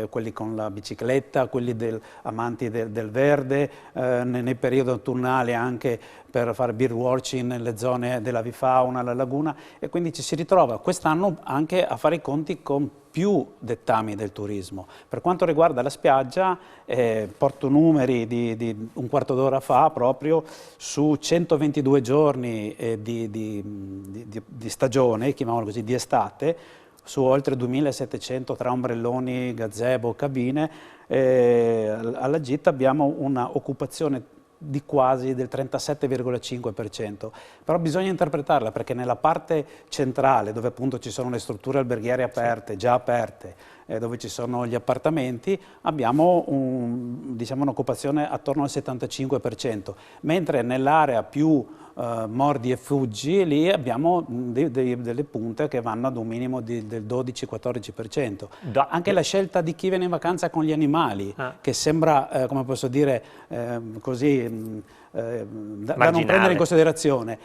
quelli con la bicicletta, quelli amanti del verde, nei periodi autunnali anche per fare beer watching nelle zone dell'avifauna, la laguna, e quindi ci si ritrova quest'anno anche a fare i conti con più dettami del turismo. Per quanto riguarda la spiaggia, porto numeri di un quarto d'ora fa, proprio su 122 giorni di stagione, chiamiamolo così, di estate, su oltre 2700 tra ombrelloni, gazebo, cabine, alla gita abbiamo una occupazione di quasi del 37,5%, però bisogna interpretarla, perché nella parte centrale, dove appunto ci sono le strutture alberghiere aperte, già aperte, dove ci sono gli appartamenti, abbiamo diciamo, un'occupazione attorno al 75%, mentre nell'area più mordi e fuggi, lì abbiamo delle punte che vanno ad un minimo del 12-14%. Anche la scelta di chi viene in vacanza con gli animali, che sembra, come posso dire, così da non prendere in considerazione,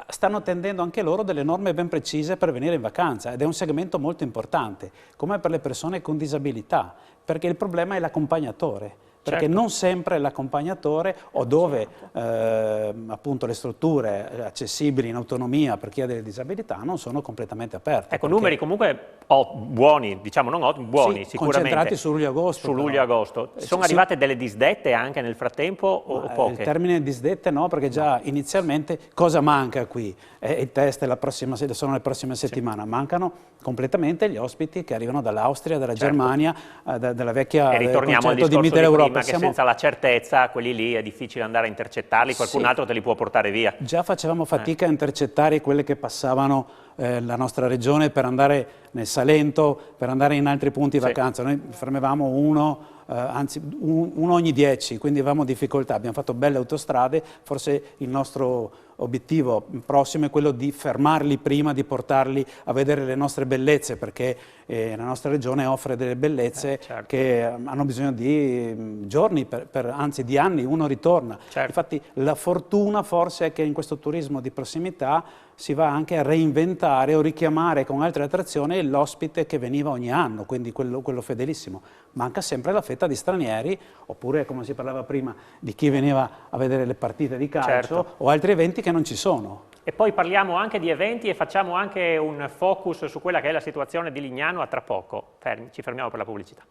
stanno tendendo anche loro delle norme ben precise per venire in vacanza, ed è un segmento molto importante, come per le persone con disabilità, perché il problema è l'accompagnatore. Perché non sempre l'accompagnatore, o dove appunto le strutture accessibili in autonomia per chi ha delle disabilità non sono completamente aperte. Ecco, numeri comunque buoni, diciamo non ottimi, buoni, sì, sicuramente. Concentrati su luglio-agosto. Su luglio-agosto. Sono arrivate delle disdette anche nel frattempo o poche? Il termine disdette no, perché già inizialmente cosa manca qui? Il test sono le prossime settimane, mancano completamente gli ospiti che arrivano dall'Austria, dalla Germania, dalla vecchia e ritorniamo al discorso di Mitteleuropa. Che senza la certezza quelli lì è difficile andare a intercettarli, qualcun altro te li può portare via. Già facevamo fatica a intercettare quelle che passavano la nostra regione per andare nel Salento, per andare in altri punti di vacanza. Noi fermavamo uno ogni 10, quindi avevamo difficoltà. Abbiamo fatto belle autostrade, forse il nostro obiettivo prossimo è quello di fermarli prima, di portarli a vedere le nostre bellezze, perché la nostra regione offre delle bellezze che hanno bisogno di giorni, anzi di anni, uno ritorna. Infatti la fortuna forse è che in questo turismo di prossimità si va anche a reinventare o richiamare con altre attrazioni l'ospite che veniva ogni anno, quindi quello fedelissimo. Manca sempre la fetta di stranieri, oppure, come si parlava prima, di chi veniva a vedere le partite di calcio o altri eventi che non ci sono. E poi parliamo anche di eventi e facciamo anche un focus su quella che è la situazione di Lignano a tra poco. Ci fermiamo per la pubblicità.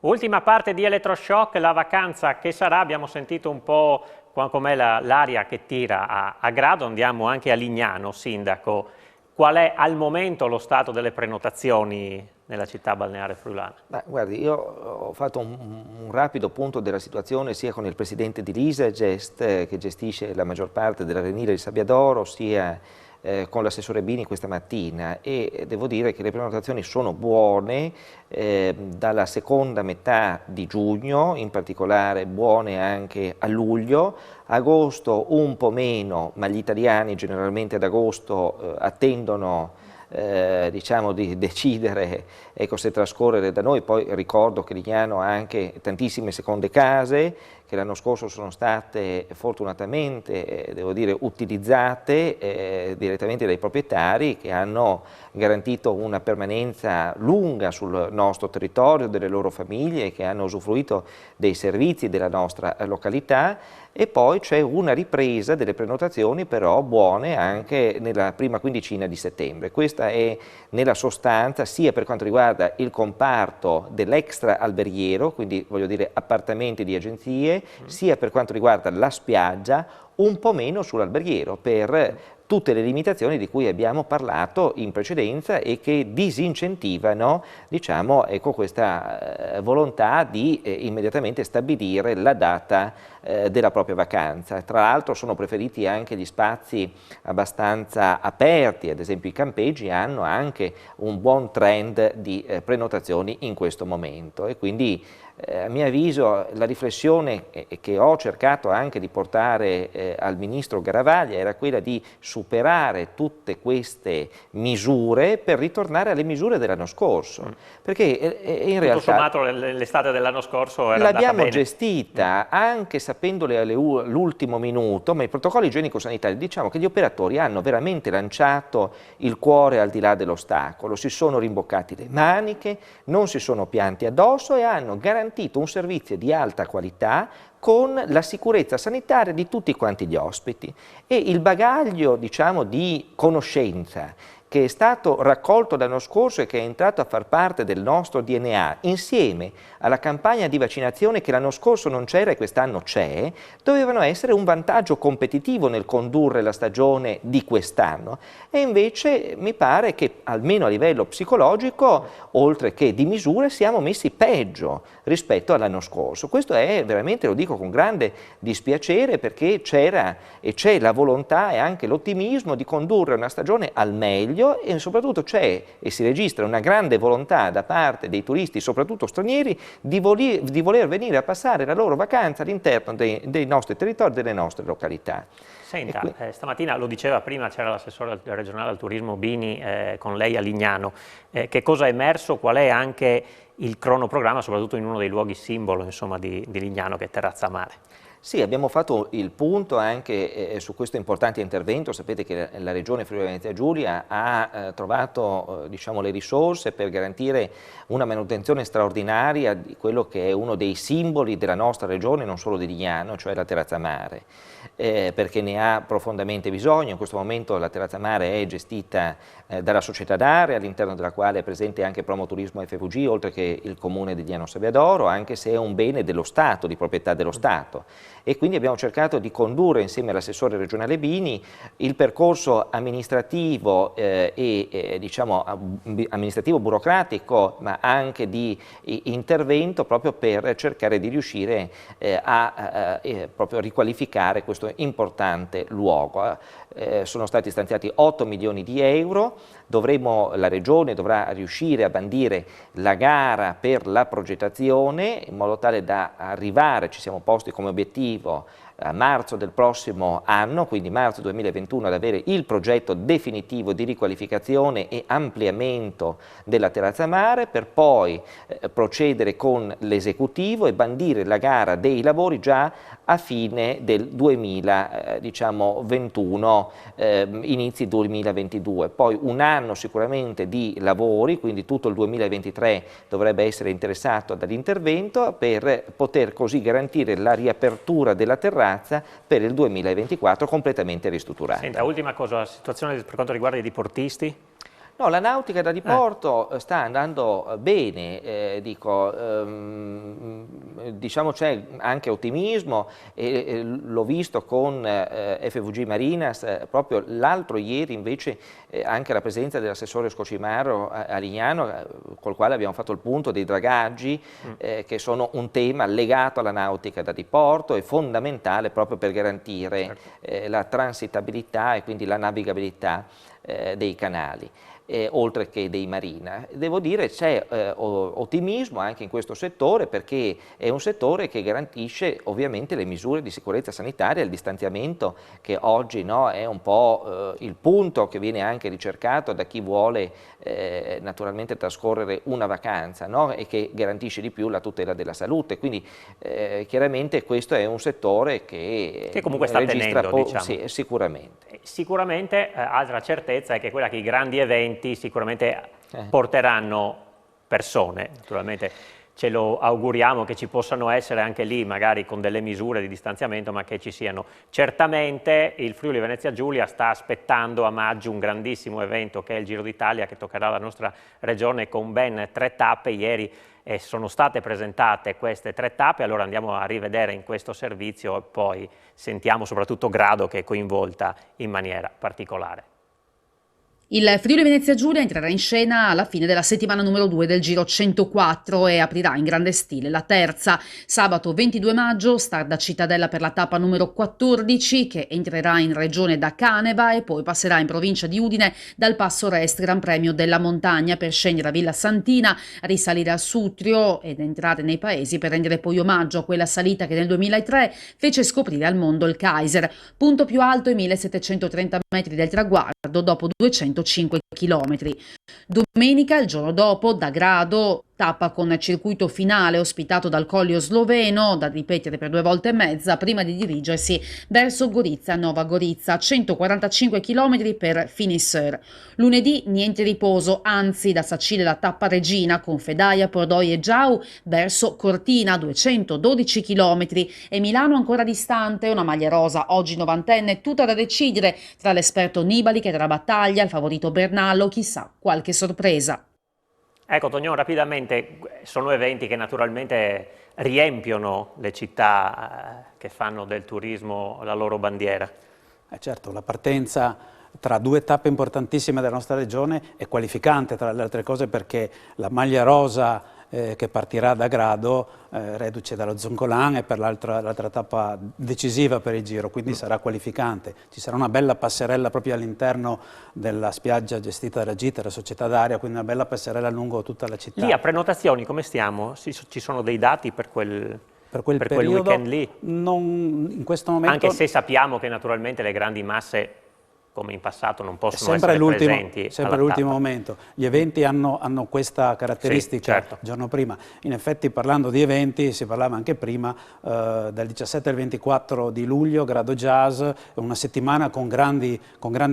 Ultima parte di Elettroshock, la vacanza che sarà, abbiamo sentito un po' com'è l'aria che tira a Grado, andiamo anche a Lignano, Sindaco. Qual è al momento lo stato delle prenotazioni nella città balneare friulana? Guardi, io ho fatto un rapido punto della situazione sia con il presidente di l'Isagest, che gestisce la maggior parte dell'arenile di Sabbiadoro, sia con l'assessore Bini questa mattina, e devo dire che le prenotazioni sono buone dalla seconda metà di giugno, in particolare buone anche a luglio. Agosto un po' meno, ma gli italiani generalmente ad agosto attendono diciamo di decidere se trascorrere da noi. Poi ricordo che Lignano ha anche tantissime seconde case che l'anno scorso sono state fortunatamente, devo dire, utilizzate direttamente dai proprietari, che hanno garantito una permanenza lunga sul nostro territorio, delle loro famiglie, che hanno usufruito dei servizi della nostra località. E poi c'è una ripresa delle prenotazioni però buone anche nella prima quindicina di settembre. Questa è nella sostanza sia per quanto riguarda il comparto dell'extra alberghiero, quindi voglio dire appartamenti di agenzie, sia per quanto riguarda la spiaggia, un po' meno sull'alberghiero per tutte le limitazioni di cui abbiamo parlato in precedenza e che disincentivano, diciamo, ecco, questa volontà di immediatamente stabilire la data della propria vacanza. Tra l'altro sono preferiti anche gli spazi abbastanza aperti, ad esempio i campeggi hanno anche un buon trend di prenotazioni in questo momento, e quindi a mio avviso la riflessione che ho cercato anche di portare al Ministro Garavaglia era quella di superare tutte queste misure per ritornare alle misure dell'anno scorso, perché in realtà tutto sommato l'estate dell'anno scorso era l'abbiamo gestita anche sapendole all'ultimo minuto, ma i protocolli igienico-sanitari, diciamo che gli operatori hanno veramente lanciato il cuore al di là dell'ostacolo, si sono rimboccati le maniche, non si sono pianti addosso e hanno garantito un servizio di alta qualità con la sicurezza sanitaria di tutti quanti gli ospiti. E il bagaglio, diciamo, di conoscenza che è stato raccolto l'anno scorso e che è entrato a far parte del nostro DNA, insieme alla campagna di vaccinazione che l'anno scorso non c'era e quest'anno c'è, dovevano essere un vantaggio competitivo nel condurre la stagione di quest'anno. E invece mi pare che, almeno a livello psicologico, oltre che di misure, siamo messi peggio rispetto all'anno scorso. Questo è veramente, lo dico con grande dispiacere, perché c'era e c'è la volontà e anche l'ottimismo di condurre una stagione al meglio, e soprattutto c'è e si registra una grande volontà da parte dei turisti, soprattutto stranieri, di voler venire a passare la loro vacanza all'interno dei nostri territori, delle nostre località. Senta, stamattina lo diceva prima, c'era l'assessore regionale al turismo Bini con lei a Lignano. Che cosa è emerso? Qual è anche il cronoprogramma, soprattutto in uno dei luoghi simbolo, insomma, di Lignano, che è Terrazza Mare? Sì, abbiamo fatto il punto anche su questo importante intervento. Sapete che la Regione Friuli Venezia Giulia ha trovato diciamo, le risorse per garantire una manutenzione straordinaria di quello che è uno dei simboli della nostra regione, non solo di Lignano, cioè la Terrazza Mare, perché ne ha profondamente bisogno. In questo momento la Terrazza Mare è gestita dalla società d'area, all'interno della quale è presente anche Promoturismo FVG, oltre che il comune di Lignano Sabbiadoro, anche se è un bene dello Stato, di proprietà dello Stato. E quindi abbiamo cercato di condurre insieme all'assessore regionale Bini il percorso amministrativo diciamo amministrativo burocratico, ma anche di intervento, proprio per cercare di riuscire a proprio riqualificare questo importante luogo. Sono stati stanziati 8 milioni di euro, la Regione dovrà riuscire a bandire la gara per la progettazione in modo tale da arrivare, ci siamo posti come obiettivo, a marzo del prossimo anno, quindi marzo 2021, ad avere il progetto definitivo di riqualificazione e ampliamento della Terrazza Mare, per poi procedere con l'esecutivo e bandire la gara dei lavori già a fine del 2021, inizi 2022. Poi un anno sicuramente di lavori, quindi tutto il 2023 dovrebbe essere interessato dall'intervento, per poter così garantire la riapertura della terrazza per il 2024 completamente ristrutturata. Senta, ultima cosa, la situazione per quanto riguarda i diportisti? No, la nautica da diporto sta andando bene, diciamo c'è anche ottimismo, e l'ho visto con FVG Marinas proprio l'altro ieri, invece anche la presenza dell'assessore Scocimaro a Lignano, col quale abbiamo fatto il punto dei dragaggi, che sono un tema legato alla nautica da diporto e fondamentale proprio per garantire la transitabilità e quindi la navigabilità dei canali. Oltre che dei marina. Devo dire c'è ottimismo anche in questo settore, perché è un settore che garantisce ovviamente le misure di sicurezza sanitaria, il distanziamento che oggi è un po' il punto che viene anche ricercato da chi vuole naturalmente trascorrere una vacanza, e che garantisce di più la tutela della salute. Quindi chiaramente questo è un settore che comunque sta tenendo, diciamo. Sì, sicuramente. Sicuramente altra certezza è che quella che i grandi eventi sicuramente porteranno persone, naturalmente ce lo auguriamo che ci possano essere anche lì, magari con delle misure di distanziamento, ma che ci siano. Certamente il Friuli Venezia Giulia sta aspettando a maggio un grandissimo evento che è il Giro d'Italia, che toccherà la nostra regione con ben 3 tappe. Ieri sono state presentate queste 3 tappe, allora andiamo a rivedere in questo servizio e poi sentiamo soprattutto Grado, che è coinvolta in maniera particolare. Il Friuli Venezia Giulia entrerà in scena alla fine della settimana numero 2 del Giro 104 e aprirà in grande stile la terza. Sabato 22 maggio start da Cittadella per la tappa numero 14 che entrerà in regione da Caneva e poi passerà in provincia di Udine dal Passo Rest Gran Premio della Montagna per scendere a Villa Santina, risalire al Sutrio ed entrare nei paesi per rendere poi omaggio a quella salita che nel 2003 fece scoprire al mondo il Kaiser. Punto più alto i 1730 metri del traguardo dopo 205 chilometri. Domenica, il giorno dopo, da Grado, tappa con circuito finale ospitato dal Collio Sloveno, da ripetere per 2 volte e mezza, prima di dirigersi verso Gorizia Nova Gorizia, 145 km per Finisseur. Lunedì niente riposo, anzi da Sacile la tappa Regina con Fedaia, Pordoi e Giau verso Cortina, 212 km e Milano ancora distante, una maglia rosa oggi 90enne, tutta da decidere tra l'esperto Nibali che darà battaglia, il favorito Bernallo, chissà, qualche sorpresa. Ecco Tognò, rapidamente, sono eventi che naturalmente riempiono le città che fanno del turismo la loro bandiera. Certo, la partenza tra 2 tappe importantissime della nostra regione è qualificante, tra le altre cose, perché la maglia rosa che partirà da Grado, reduce dallo Zoncolan, e per l'altra tappa decisiva per il Giro, quindi sarà qualificante. Ci sarà una bella passerella proprio all'interno della spiaggia gestita dalla GITA, la società d'aria, quindi una bella passerella lungo tutta la città. Lì a prenotazioni come stiamo? Ci sono dei dati per quel periodo, weekend lì? Non, in questo momento... Anche se sappiamo che naturalmente le grandi masse, come in passato, non possono essere presenti. Sempre l'ultimo momento. Gli eventi hanno questa caratteristica, sì, certo. Il giorno prima. In effetti, parlando di eventi, si parlava anche prima, dal 17 al 24 di luglio, Grado Jazz, una settimana con grandi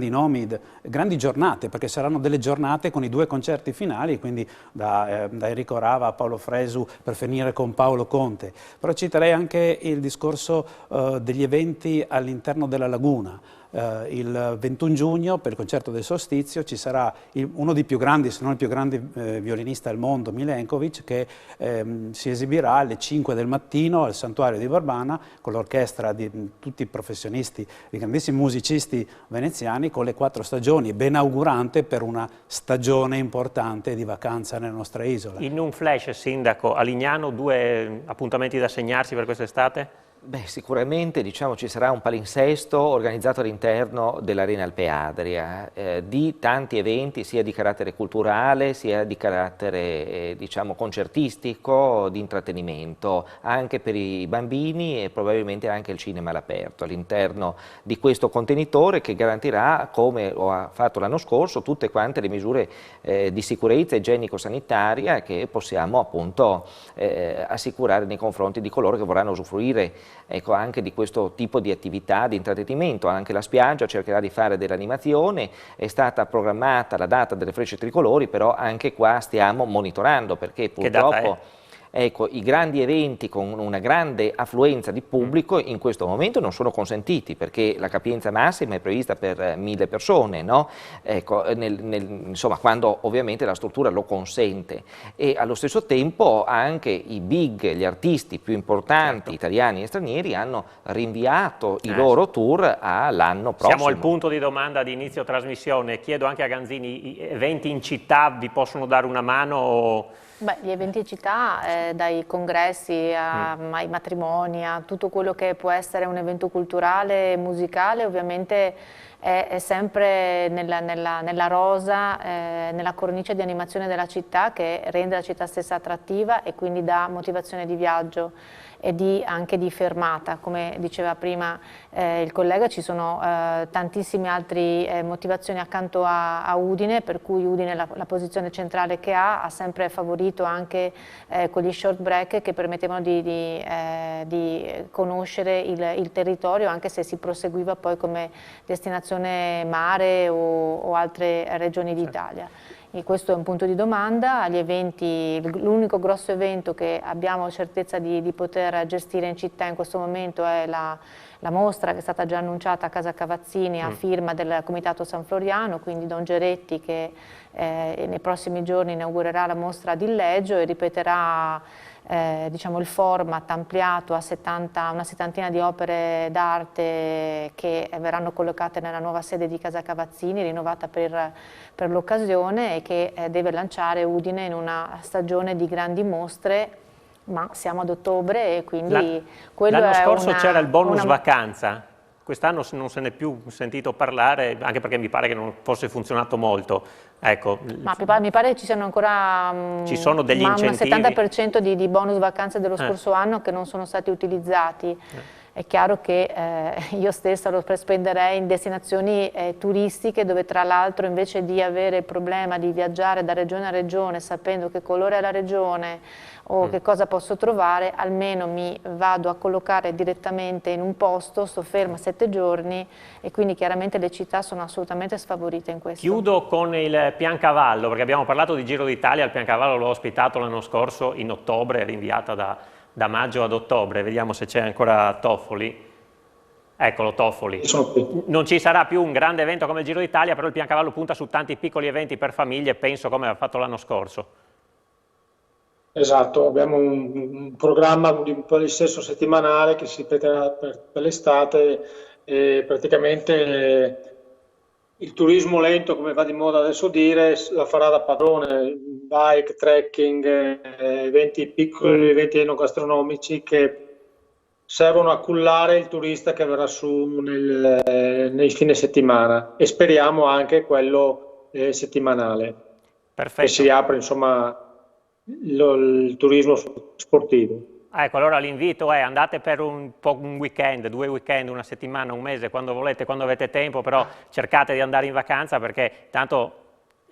nomi, grandi giornate, perché saranno delle giornate con i 2 concerti finali, quindi da Enrico Rava a Paolo Fresu, per finire con Paolo Conte. Però citerei anche il discorso degli eventi all'interno della Laguna. Il 21 giugno per il concerto del solstizio ci sarà uno dei più grandi, se non il più grande violinista al mondo, Milenkovic, che si esibirà alle 5 del mattino al Santuario di Barbana con l'orchestra di tutti i professionisti, di grandissimi musicisti veneziani, con le 4 stagioni, ben augurante per una stagione importante di vacanza nella nostra isola. In un flash, Sindaco, a Lignano 2 appuntamenti da segnarsi per quest'estate? Beh, sicuramente ci sarà un palinsesto organizzato all'interno dell'Arena Alpe Adria di tanti eventi sia di carattere culturale sia di carattere concertistico, di intrattenimento, anche per i bambini e probabilmente anche il cinema all'aperto all'interno di questo contenitore che garantirà, come lo ha fatto l'anno scorso, tutte quante le misure di sicurezza igienico-sanitaria che possiamo appunto assicurare nei confronti di coloro che vorranno usufruire anche di questo tipo di attività di intrattenimento. Anche la spiaggia cercherà di fare dell'animazione, è stata programmata la data delle frecce tricolori, però anche qua stiamo monitorando perché purtroppo i grandi eventi con una grande affluenza di pubblico in questo momento non sono consentiti perché la capienza massima è prevista per 1000 persone, no? Insomma, quando ovviamente la struttura lo consente, e allo stesso tempo anche i big, gli artisti più importanti, italiani e stranieri, hanno rinviato i loro tour all'anno prossimo. Siamo al punto di domanda di inizio trasmissione. Chiedo anche a Ganzini, eventi in città vi possono dare una mano? Beh, gli eventi in città, dai congressi ai matrimoni, a tutto quello che può essere un evento culturale e musicale, ovviamente è sempre nella rosa, nella cornice di animazione della città che rende la città stessa attrattiva e quindi dà motivazione di viaggio e anche di fermata. Come diceva prima il collega, ci sono tantissime altre motivazioni accanto a Udine, per cui Udine la posizione centrale che ha sempre favorito anche quegli short break che permettevano di conoscere il territorio, anche se si proseguiva poi come destinazione mare o altre regioni d'Italia. E questo è un punto di domanda. Agli eventi, l'unico grosso evento che abbiamo certezza di poter gestire in città in questo momento è la mostra che è stata già annunciata a Casa Cavazzini a firma del Comitato San Floriano, quindi Don Geretti che nei prossimi giorni inaugurerà la mostra ad Illeggio e ripeterà diciamo, il format ampliato a una settantina di opere d'arte che verranno collocate nella nuova sede di Casa Cavazzini, rinnovata per l'occasione, e che deve lanciare Udine in una stagione di grandi mostre, ma siamo ad ottobre e quindi quello è l'anno scorso c'era il bonus vacanza, quest'anno non se ne è più sentito parlare, anche perché mi pare che non fosse funzionato molto. Ecco. Ma mi pare che ci siano ancora ci sono degli incentivi. Un 70% di bonus vacanze dello scorso anno che non sono stati utilizzati. È chiaro che io stessa lo spenderei in destinazioni turistiche, dove tra l'altro invece di avere il problema di viaggiare da regione a regione sapendo che colore è la regione o che cosa posso trovare, almeno mi vado a collocare direttamente in un posto, sto ferma 7 giorni e quindi chiaramente le città sono assolutamente sfavorite in questo. Chiudo con il Piancavallo, perché abbiamo parlato di Giro d'Italia, il Piancavallo l'ho ospitato l'anno scorso in ottobre, rinviata da maggio ad ottobre, vediamo se c'è ancora Toffoli. Eccolo, Toffoli. Non ci sarà più un grande evento come il Giro d'Italia, però il Piancavallo punta su tanti piccoli eventi per famiglie, penso come aveva fatto l'anno scorso. Esatto, abbiamo un programma di un palinsesto settimanale che si ripeterà per l'estate e praticamente il turismo lento, come va di moda adesso dire, la farà da padrone, bike, trekking, eventi piccoli, eventi enogastronomici che servono a cullare il turista che verrà su nei fine settimana e speriamo anche quello settimanale. Perfetto. Che si apre insomma il turismo sportivo. Ecco, allora l'invito è andate per un weekend, 2 weekend, una settimana, un mese, quando volete, quando avete tempo, però cercate di andare in vacanza perché tanto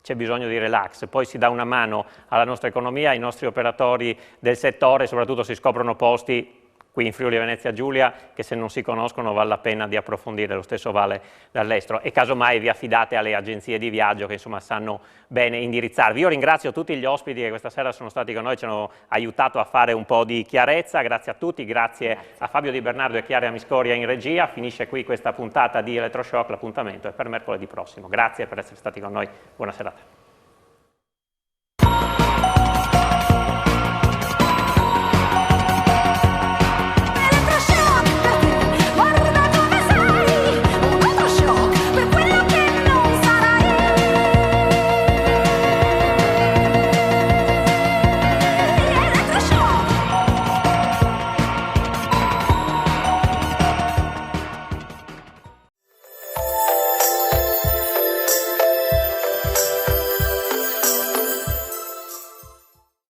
c'è bisogno di relax, poi si dà una mano alla nostra economia, ai nostri operatori del settore, soprattutto si scoprono posti qui in Friuli Venezia Giulia che se non si conoscono vale la pena di approfondire, lo stesso vale dall'estero e casomai vi affidate alle agenzie di viaggio che insomma sanno bene indirizzarvi. Io ringrazio tutti gli ospiti che questa sera sono stati con noi, ci hanno aiutato a fare un po' di chiarezza, grazie a tutti, grazie a Fabio Di Bernardo e Chiara Miscoria in regia, finisce qui questa puntata di Elettroshock, l'appuntamento è per mercoledì prossimo, grazie per essere stati con noi, buona serata.